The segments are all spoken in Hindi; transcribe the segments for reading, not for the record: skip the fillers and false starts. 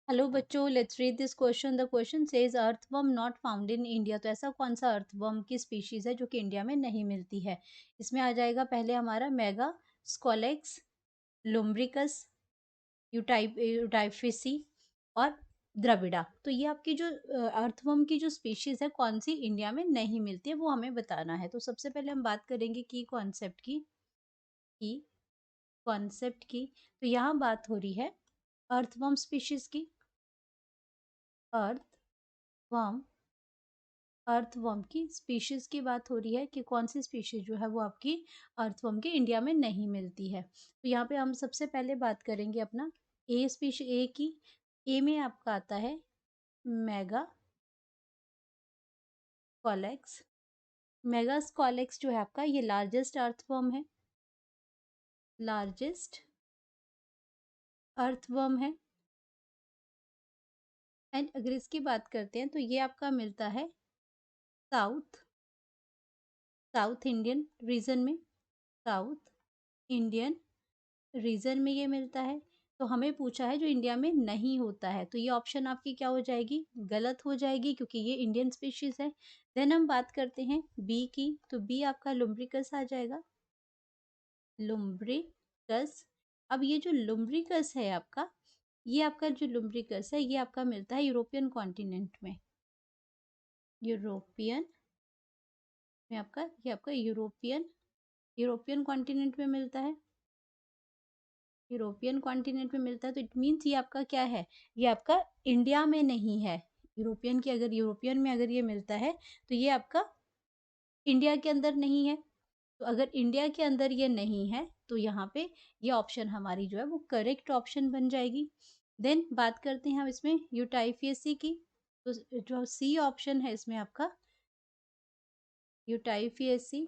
हेलो बच्चों, let's read this question. The question says earthworm not found in India. तो ऐसा कौन सा अर्थवर्म की स्पीशीज है जो कि इंडिया में नहीं मिलती है? इसमें आ जाएगा पहले हमारा मेगा स्कोलेक्स, लुम्ब्रिकस, यूटाइफिसी और द्रविड़ा। तो ये आपकी जो अर्थवर्म की जो स्पीशीज है कौन सी इंडिया में नहीं मिलती है वो हमें बताना है। तो सबसे पहले हम बात करेंगे की कॉन्सेप्ट की। तो यहाँ बात हो रही है अर्थवर्म स्पीशीज की। अर्थवर्म अर्थवर्म की स्पीशीज की बात हो रही है कि कौन सी स्पीशीज जो है वो आपकी अर्थवर्म की इंडिया में नहीं मिलती है। तो यहाँ पे हम सबसे पहले बात करेंगे अपना ए की। ए में आपका आता है मेगा कॉलेक्स। मेगा कॉलेक्स जो है आपका ये लार्जेस्ट अर्थवर्म है, लार्जेस्ट अर्थवर्म है। एंड अगर इसकी बात करते हैं तो ये आपका मिलता है साउथ साउथ इंडियन रीजन में, साउथ इंडियन रीजन में ये मिलता है। तो हमें पूछा है जो इंडिया में नहीं होता है, तो ये ऑप्शन आपकी क्या हो जाएगी? गलत हो जाएगी, क्योंकि ये इंडियन स्पीशीज है। देन हम बात करते हैं बी की। तो बी आपका लुम्ब्रिकस आ जाएगा, लुम्ब्रिकस। अब ये जो लुम्ब्रिकस है आपका, ये आपका जो लुम्ब्रिकस है ये आपका मिलता है यूरोपियन कॉन्टिनेंट में। यूरोपियन में आपका ये आपका यूरोपियन यूरोपियन कॉन्टिनेंट में मिलता है, यूरोपियन कॉन्टिनेंट में मिलता है। तो इट मीन्स ये आपका क्या है? ये आपका इंडिया में नहीं है। यूरोपियन में अगर ये मिलता है तो ये आपका इंडिया के अंदर नहीं है। तो अगर इंडिया के अंदर ये नहीं है तो यहाँ पे ये ऑप्शन हमारी जो है वो करेक्ट ऑप्शन बन जाएगी। देन बात करते हैं हम इसमें यूटाइफियसी की। तो जो सी ऑप्शन है इसमें आपका यूटाइफियसी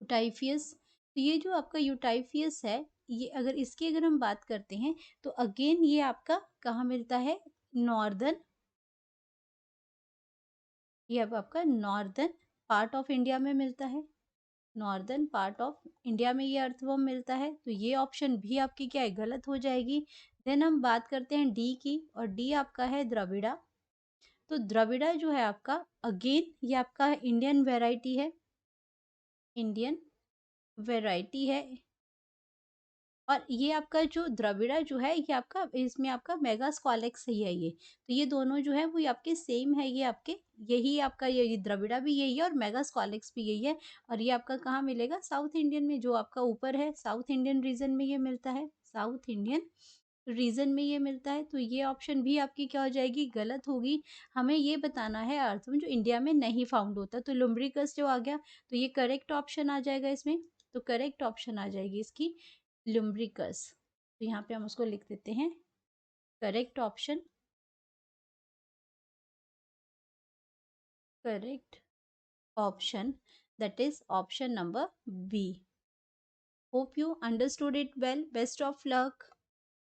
यूटाइफियस। तो ये जो आपका यूटाइफियस है, ये अगर हम बात करते हैं तो अगेन ये आपका कहाँ मिलता है? नॉर्दर्न, ये अब आपका नॉर्दर्न पार्ट ऑफ इंडिया में मिलता है। नॉर्दर्न पार्ट ऑफ इंडिया में ये अर्थवर्म मिलता है। तो ये ऑप्शन भी आपकी क्या है? गलत हो जाएगी। देन हम बात करते हैं डी की, और डी आपका है द्रविड़ा। तो द्रविड़ा जो है आपका अगेन ये आपका इंडियन वेराइटी है, इंडियन वेराइटी है। और ये आपका जो द्रविड़ा जो है ये आपका इसमें आपका मेगा स्क्वालेक्स ही है ये। तो ये दोनों जो है वो ये आपके सेम है, ये आपके यही आपका ये द्रविड़ा भी यही है और मेगा स्क्वालेक्स भी यही है। और ये आपका कहाँ मिलेगा? साउथ इंडियन में, जो आपका ऊपर है साउथ इंडियन रीजन में ये मिलता है, साउथ इंडियन रीजन में ये मिलता है। तो ये ऑप्शन भी आपकी क्या हो जाएगी? गलत होगी। हमें ये बताना है अर्थ में जो इंडिया में नहीं फाउंड होता। तो लुम्ब्रिकस जो आ गया तो ये करेक्ट ऑप्शन आ जाएगा इसमें। तो करेक्ट ऑप्शन आ जाएगी इसकी लुम्ब्रिकस। तो यहाँ पे हम उसको लिख देते हैं correct option, correct option, that is option number B. Hope you understood it well. Best of luck.